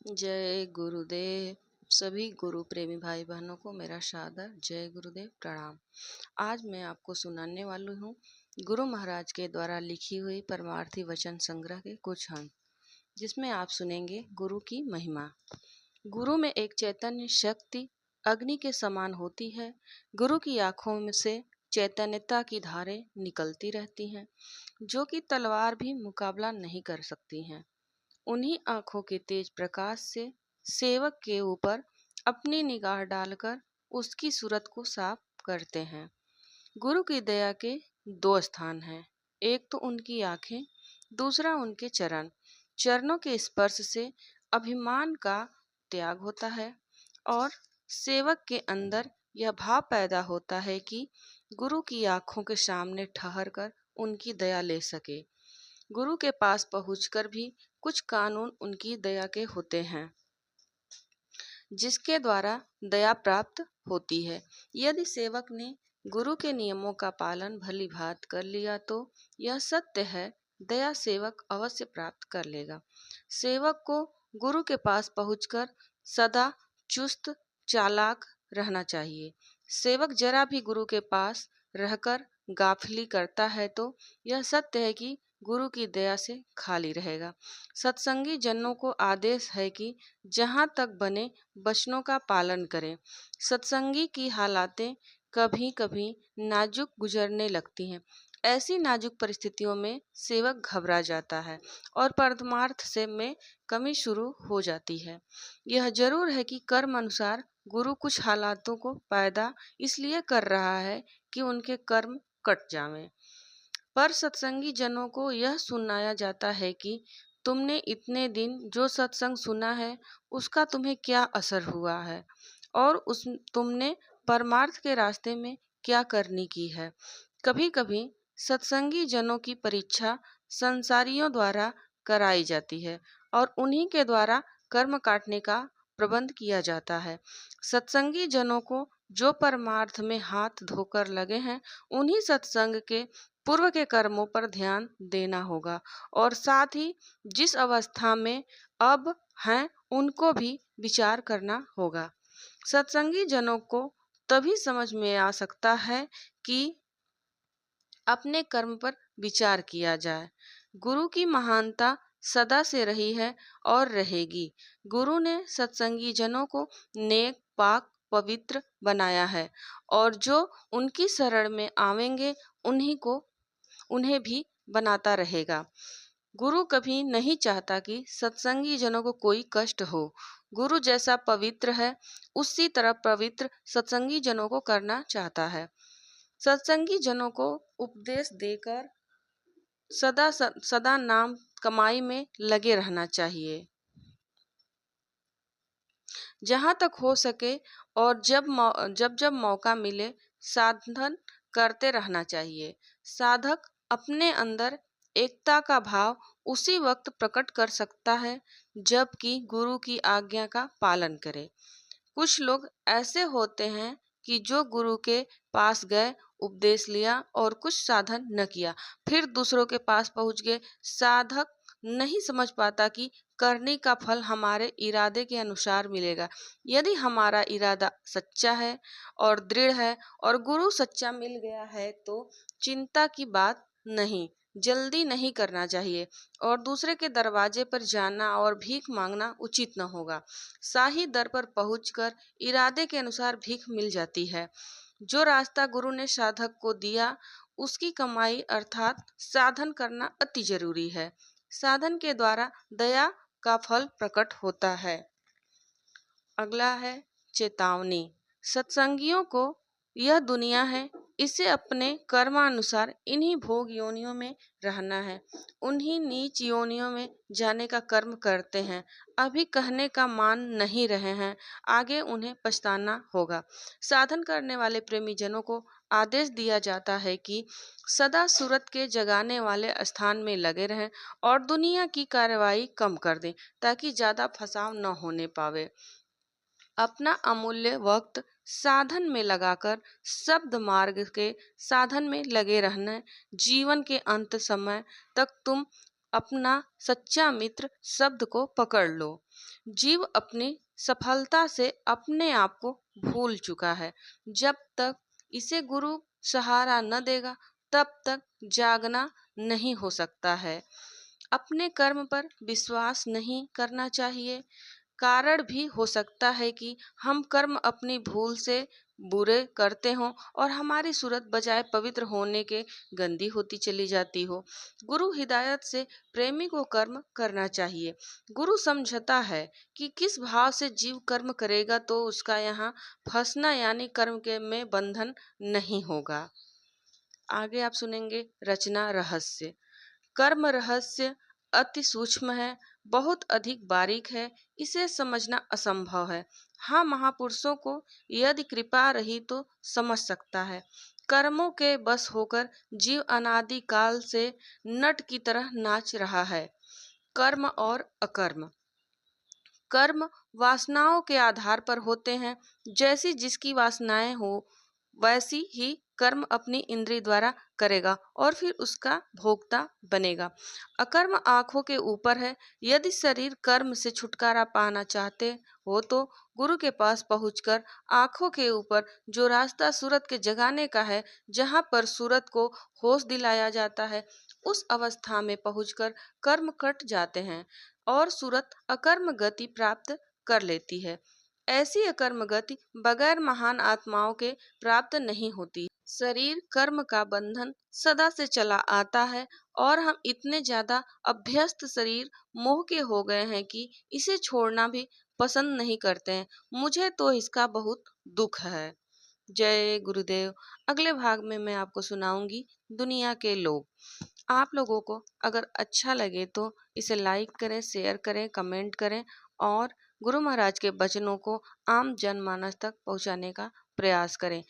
जय गुरुदेव। सभी गुरु प्रेमी भाई बहनों को मेरा सादर जय गुरुदेव प्रणाम। आज मैं आपको सुनाने वाली हूँ गुरु महाराज के द्वारा लिखी हुई परमार्थी वचन संग्रह के कुछ अंश, जिसमें आप सुनेंगे गुरु की महिमा। गुरु में एक चैतन्य शक्ति अग्नि के समान होती है। गुरु की आंखों में से चैतन्यता की धारें निकलती रहती हैं, जो कि तलवार भी मुकाबला नहीं कर सकती हैं। उन्हीं आंखों के तेज प्रकाश से सेवक के ऊपर अपनी निगाह डालकर उसकी सूरत को साफ करते हैं। गुरु की दया के दो स्थान हैं, एक तो उनकी आंखें, दूसरा उनके चरण। चरणों के स्पर्श से अभिमान का त्याग होता है और सेवक के अंदर यह भाव पैदा होता है कि गुरु की आंखों के सामने ठहर कर उनकी दया ले सके। गुरु के पास पहुंचकर भी कुछ कानून उनकी दया के होते हैं, जिसके द्वारा दया प्राप्त होती है। यदि सेवक ने गुरु के नियमों का पालन भली भांति कर लिया तो यह सत्य है, दया सेवक अवश्य प्राप्त कर लेगा। सेवक को गुरु के पास पहुंचकर सदा चुस्त चालाक रहना चाहिए। सेवक जरा भी गुरु के पास रहकर गाफिली करता है तो यह सत्य है कि गुरु की दया से खाली रहेगा। सत्संगी जनों को आदेश है कि जहाँ तक बने वचनों का पालन करें। सत्संगी की हालातें कभी कभी नाजुक गुजरने लगती हैं। ऐसी नाजुक परिस्थितियों में सेवक घबरा जाता है और परमार्थ से में कमी शुरू हो जाती है। यह जरूर है कि कर्म अनुसार गुरु कुछ हालातों को पैदा इसलिए कर रहा है कि उनके कर्म कट जावें। पर सत्संगी जनों को यह सुनाया जाता है कि तुमने इतने दिन जो सत्संग सुना है उसका तुम्हें क्या असर हुआ है और उस तुमने परमार्थ के रास्ते में क्या करनी की है। कभी कभी सत्संगी जनों की परीक्षा संसारियों द्वारा कराई जाती है और उन्हीं के द्वारा कर्म काटने का प्रबंध किया जाता है। सत्संगी जनों को जो परमार्थ में हाथ धोकर लगे हैं, उन्हीं सत्संग के पूर्व के कर्मों पर ध्यान देना होगा और साथ ही जिस अवस्था में अब हैं उनको भी विचार करना होगा। सत्संगी जनों को तभी समझ में आ सकता है कि अपने कर्म पर विचार किया जाए। गुरु की महानता सदा से रही है और रहेगी। गुरु ने सत्संगी जनों को नेक पाक पवित्र बनाया है और जो उनकी शरण में आवेंगे उन्हें भी बनाता रहेगा। गुरु कभी नहीं चाहता कि सत्संगी जनों को कोई कष्ट हो। गुरु जैसा पवित्र है उसी तरह पवित्र सत्संगी जनों को करना चाहता है। सत्संगी जनों को उपदेश देकर सदा नाम कमाई में लगे रहना चाहिए, जहाँ तक हो सके, और जब मौका मिले साधन करते रहना चाहिए। साधक अपने अंदर एकता का भाव उसी वक्त प्रकट कर सकता है जबकि गुरु की आज्ञा का पालन करे। कुछ लोग ऐसे होते हैं कि जो गुरु के पास गए, उपदेश लिया और कुछ साधन न किया, फिर दूसरों के पास पहुंच गए। साधक नहीं समझ पाता कि करने का फल हमारे इरादे के अनुसार मिलेगा। यदि हमारा इरादा सच्चा है और दृढ़ है और गुरु सच्चा मिल गया है तो चिंता की बात नहीं, जल्दी नहीं करना चाहिए और दूसरे के दरवाजे पर जाना और भीख मांगना उचित न होगा। शाही दर पर पहुंचकर इरादे के अनुसार भीख मिल जाती है। जो रास्ता गुरु ने साधक को दिया उसकी कमाई अर्थात साधन करना अति जरूरी है। साधन के द्वारा दया का फल प्रकट होता है। अगला है चेतावनी। सत्संगियों को यह दुनिया है, इसे अपने कर्मानुसार इन्हीं भोग योनियों में रहना है। उन्हीं नीच योनियों में जाने का कर्म करते हैं। अभी कहने का मान नहीं रहे हैं, आगे उन्हें पछताना होगा। साधन करने वाले प्रेमी जनों को आदेश दिया जाता है कि सदा सूरत के जगाने वाले स्थान में लगे रहें और दुनिया की कार्रवाई कम कर दें ताकि ज्यादा फसाव न होने पावे। अपना अमूल्य वक्त साधन में लगाकर शब्द मार्ग के साधन में लगे रहना। जीवन के अंत समय तक तुम अपना सच्चा मित्र शब्द को पकड़ लो। जीव अपनी सफलता से अपने आप को भूल चुका है। जब तक इसे गुरु सहारा न देगा तब तक जागना नहीं हो सकता है। अपने कर्म पर विश्वास नहीं करना चाहिए। कारण भी हो सकता है कि हम कर्म अपनी भूल से बुरे करते हों और हमारी सूरत बजाय पवित्र होने के गंदी होती चली जाती हो। गुरु हिदायत से प्रेमी को कर्म करना चाहिए। गुरु समझता है कि किस भाव से जीव कर्म करेगा तो उसका यहाँ फंसना यानी कर्म के में बंधन नहीं होगा। आगे आप सुनेंगे रचना रहस्य। कर्म रहस्य अति सूक्ष्म है, बहुत अधिक बारीक है, इसे समझना असंभव है। हाँ, महापुरुषों को यदि कृपा रही तो समझ सकता है। कर्मों के बस होकर जीव अनादि काल से नट की तरह नाच रहा है। कर्म और अकर्म। कर्म वासनाओं के आधार पर होते हैं। जैसी जिसकी वासनाएं हो वैसी ही कर्म अपनी इंद्रिय द्वारा करेगा और फिर उसका भोक्ता बनेगा। अकर्म आंखों के ऊपर है। यदि शरीर कर्म से छुटकारा पाना चाहते हो तो गुरु के पास पहुंचकर आंखों के ऊपर जो रास्ता सूरत के जगाने का है, जहां पर सूरत को होश दिलाया जाता है, उस अवस्था में पहुंचकर कर्म कट जाते हैं और सूरत अकर्म गति प्राप्त कर लेती है। ऐसी अकर्म गति बगैर महान आत्माओं के प्राप्त नहीं होती। शरीर कर्म का बंधन सदा से चला आता है और हम इतने ज्यादा अभ्यस्त शरीर मोह के हो गए हैं कि इसे छोड़ना भी पसंद नहीं करते हैं। मुझे तो इसका बहुत दुख है। जय गुरुदेव। अगले भाग में मैं आपको सुनाऊंगी दुनिया के लोग। आप लोगों को अगर अच्छा लगे तो इसे लाइक करें, शेयर करें, कमेंट करें और गुरु महाराज के वचनों को आम जनमानस तक पहुंचाने का प्रयास करें।